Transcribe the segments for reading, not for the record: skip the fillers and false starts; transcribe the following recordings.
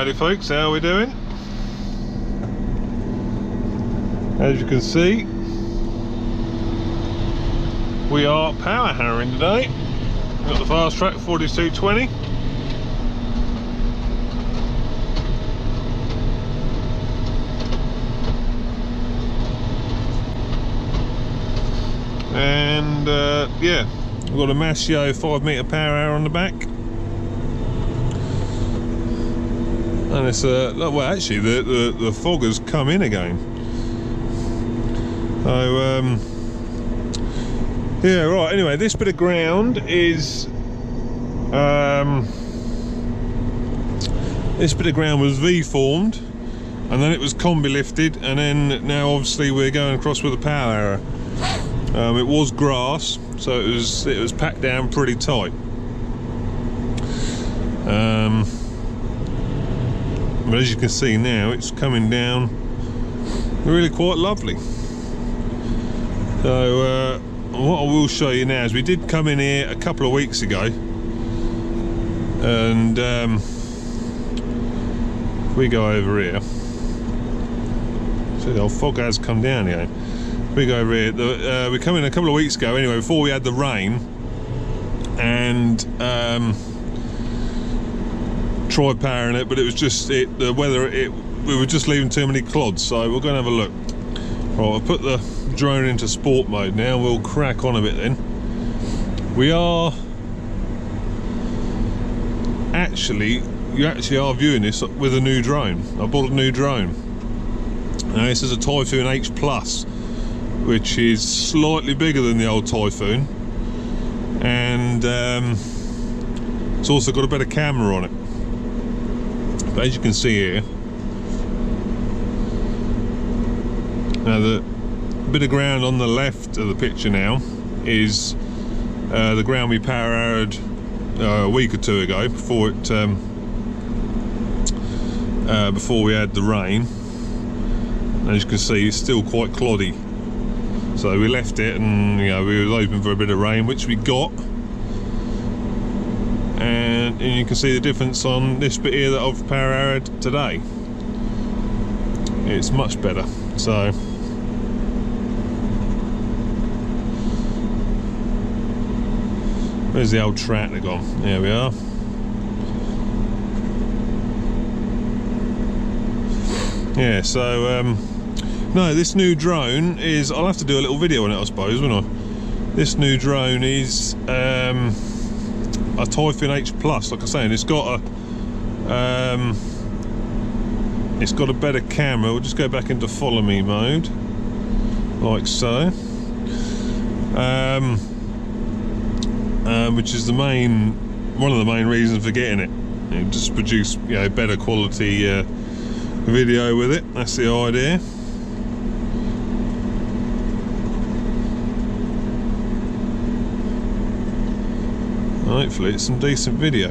Howdy folks, how are we doing? As you can see, we are power harrowing today. We've got the FASTRAC 4220. And yeah, we've got a Mascio 5 metre power harrow on the back. And it's well, actually the fog has come in again. So yeah, right, anyway, this bit of ground is this bit of ground was V-formed and then it was combi lifted, and then now obviously we're going across with a power harrow. It was grass, so it was packed down pretty tight. But as you can see now, it's coming down really quite lovely. So what I will show you now is we did come in here a couple of weeks ago, and we go over here. So the old fog has come down again. We go over here. We come in a couple of weeks ago anyway, before we had the rain, and tried powering it, but it was just the weather. We were just leaving too many clods, so we're going to have a look. Right, I'll put the drone into sport mode now. We'll crack on a bit then. We are you actually are viewing this with a new drone. I bought a new drone. Now this is a Typhoon H Plus, which is slightly bigger than the old Typhoon, and it's also got a better camera on it. But as you can see here, now the bit of ground on the left of the picture now is the ground we power harrowed a week or two ago, before we had the rain. As you can see, it's still quite cloddy. So we left it, and we were hoping for a bit of rain, which we got. And you can see the difference on this bit here that I've power harrowed today. It's much better. So where's the old tractor gone? There we are. Yeah, so no, this new drone is, I'll have to do a little video on it I suppose, won't I? This new drone is a Typhoon H Plus, like I say, and it's got a better camera. We'll just go back into follow me mode, like so, which is one of the main reasons for getting it. It just produce better quality video with it. That's the idea. Hopefully it's some decent video.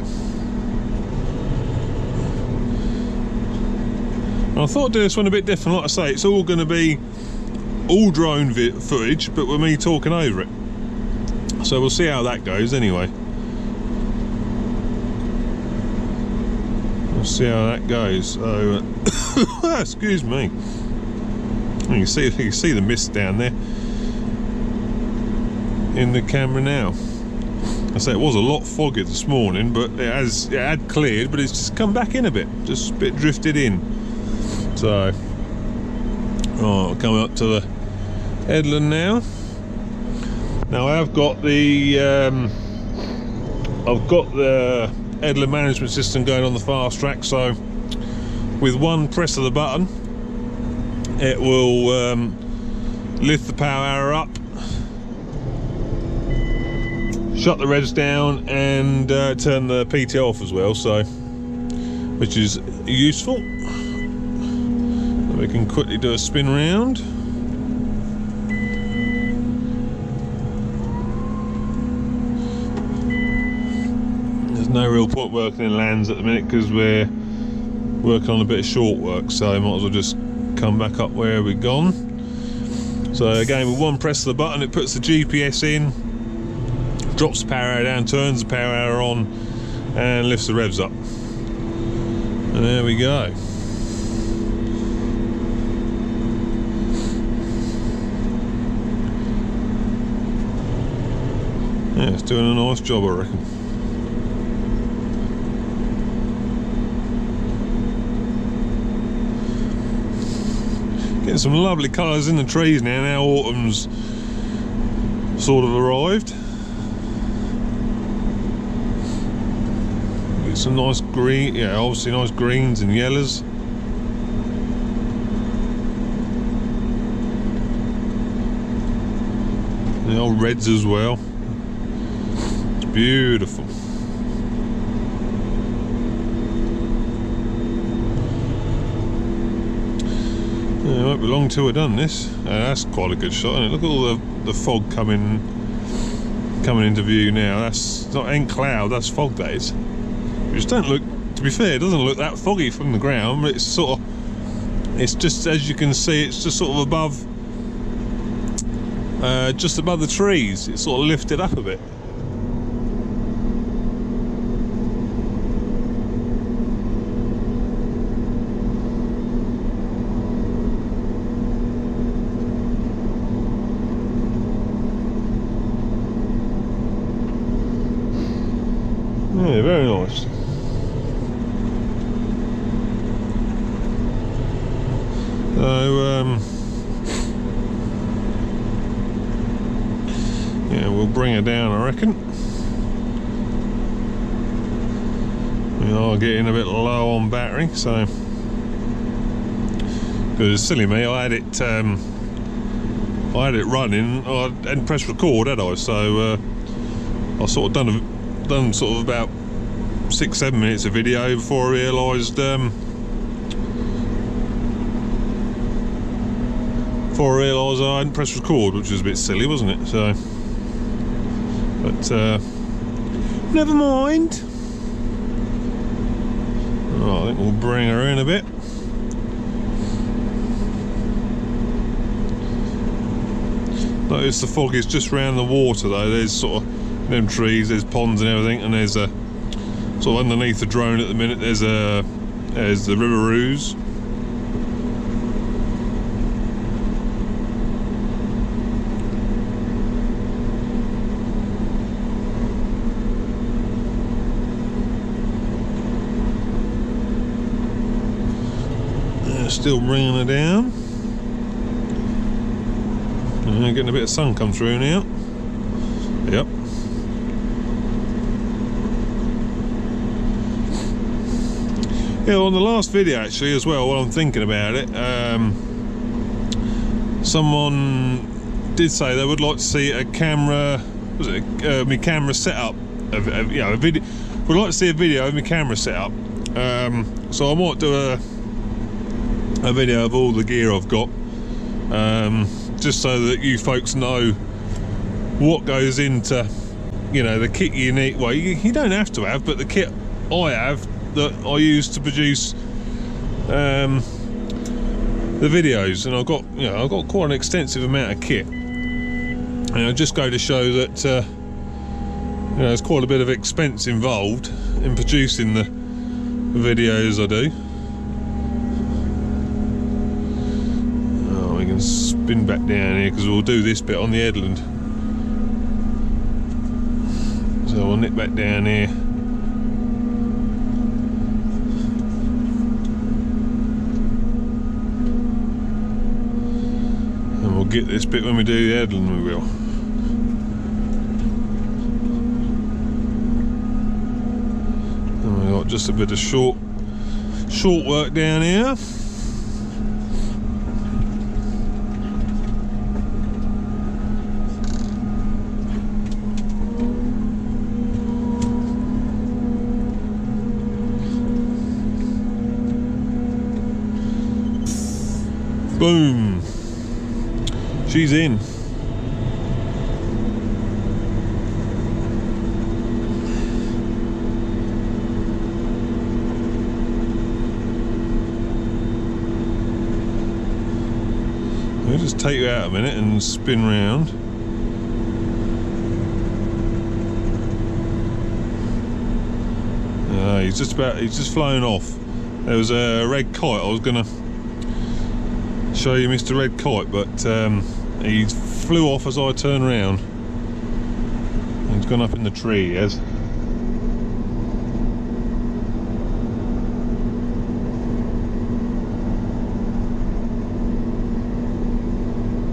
And I thought I'd do this one a bit different. Like I say, it's all going to be all drone footage, but with me talking over it. So we'll see how that goes anyway. We'll see how that goes. So excuse me. You can see the mist down there in the camera now. I say it was a lot foggy this morning, but it had cleared, but it's just come back in a bit, just a bit drifted in. So, I'll come up to the headland now. Now I've got the headland management system going on the FASTRAC. So with one press of the button, it will lift the power harrow up, shut the revs down, and turn the PT off as well, so which is useful. We can quickly do a spin round. There's no real point working in lands at the minute because we're working on a bit of short work, so I might as well just come back up where we've gone. So again, with one press of the button, it puts the GPS in, drops the power harrow down, turns the power harrow on, and lifts the revs up. And there we go. Yeah, it's doing a nice job, I reckon. Getting some lovely colours in the trees now. Now autumn's sort of arrived. Get some nice green, yeah, obviously nice greens and yellows. The old reds as well. It's beautiful. Yeah, it won't be long till we're done this. That's quite a good shot, isn't it? Look at all the fog coming into view now. That's not ain't cloud, that's fog, that is. Which don't look, to be fair, it doesn't look that foggy from the ground, but it's sort of, it's just, as you can see, it's just sort of above, just above the trees. It's sort of lifted up a bit. Yeah, very nice. So, yeah, we'll bring her down, I reckon. We are getting a bit low on battery, so because it's silly me, I had it running. I hadn't pressed record, had I? So I sort of done sort of about 6-7 minutes of video before I realised I hadn't pressed record, which was a bit silly, wasn't it? So, but never mind. Oh, I think we'll bring her in a bit. Notice the fog is just round the water though. There's sort of them trees, there's ponds and everything, and there's a sort of underneath the drone at the minute. There's the Riveroos. Still bringing her down. Getting a bit of sun come through now. Yep. Yeah, on the last video actually as well, while I'm thinking about it, someone did say they would like to see a camera, was it my camera setup, you know, a video. Would like to see a video of my camera setup. So I might do a video of all the gear I've got, just so that you folks know what goes into, you know, the kit you need. Well, you don't have to have, but the kit I have that I use to produce the videos, and I've got, you know, I've got quite an extensive amount of kit, and I just go to show that you know, there's quite a bit of expense involved in producing the videos I do. We can spin back down here because we'll do this bit on the headland. So we'll nip back down here. And we'll get this bit when we do the headland, we will. And we've got just a bit of short work down here. Boom! She's in. We'll just take you out a minute and spin round. He's just flown off. There was a red kite. I was gonna show you Mr. Red Kite, but he flew off as I turned around. He's gone up in the tree, he has.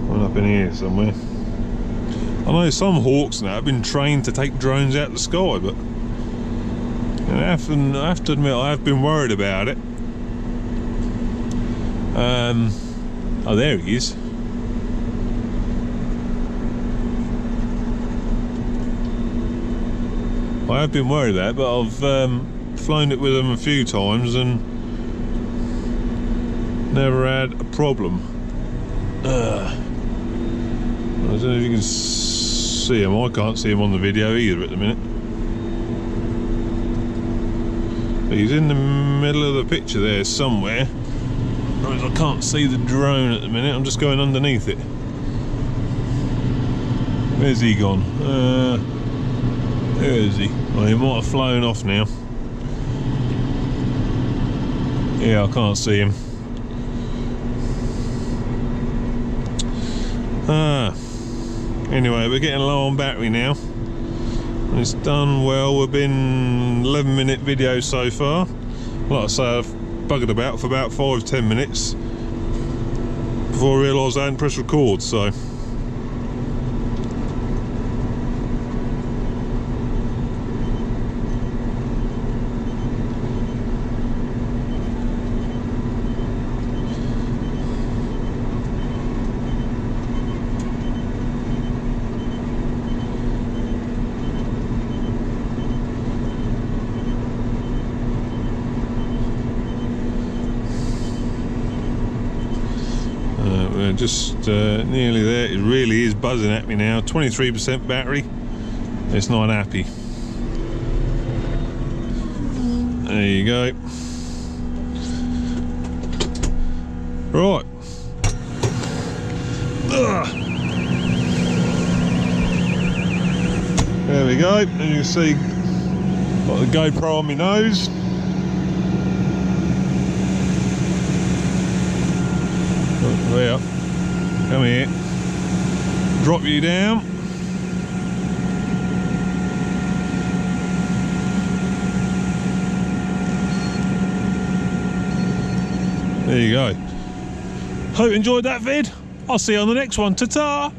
One up in here somewhere. I know some hawks now have been trained to take drones out of the sky, but I have to admit I have been worried about it. Oh, there he is. I have been worried about it, but I've flown it with them a few times and never had a problem. I don't know if you can see him. I can't see him on the video either at the minute. But he's in the middle of the picture there somewhere. I can't see the drone at the minute. I'm just going underneath it. Where's he gone? Where is he? Well, he might have flown off now. Yeah, I can't see him. Anyway, we're getting low on battery now. It's done well. We've been 11-minute video so far. Like I say, I've buggered about for about 5-10 minutes before I realised I hadn't pressed record, so we're just nearly there. It really is buzzing at me now. 23% battery. It's not happy. There you go. Right. There we go. And you can see got the GoPro on my nose. There, come here, drop you down. There you go. Hope you enjoyed that vid. I'll see you on the next one. Ta-ta!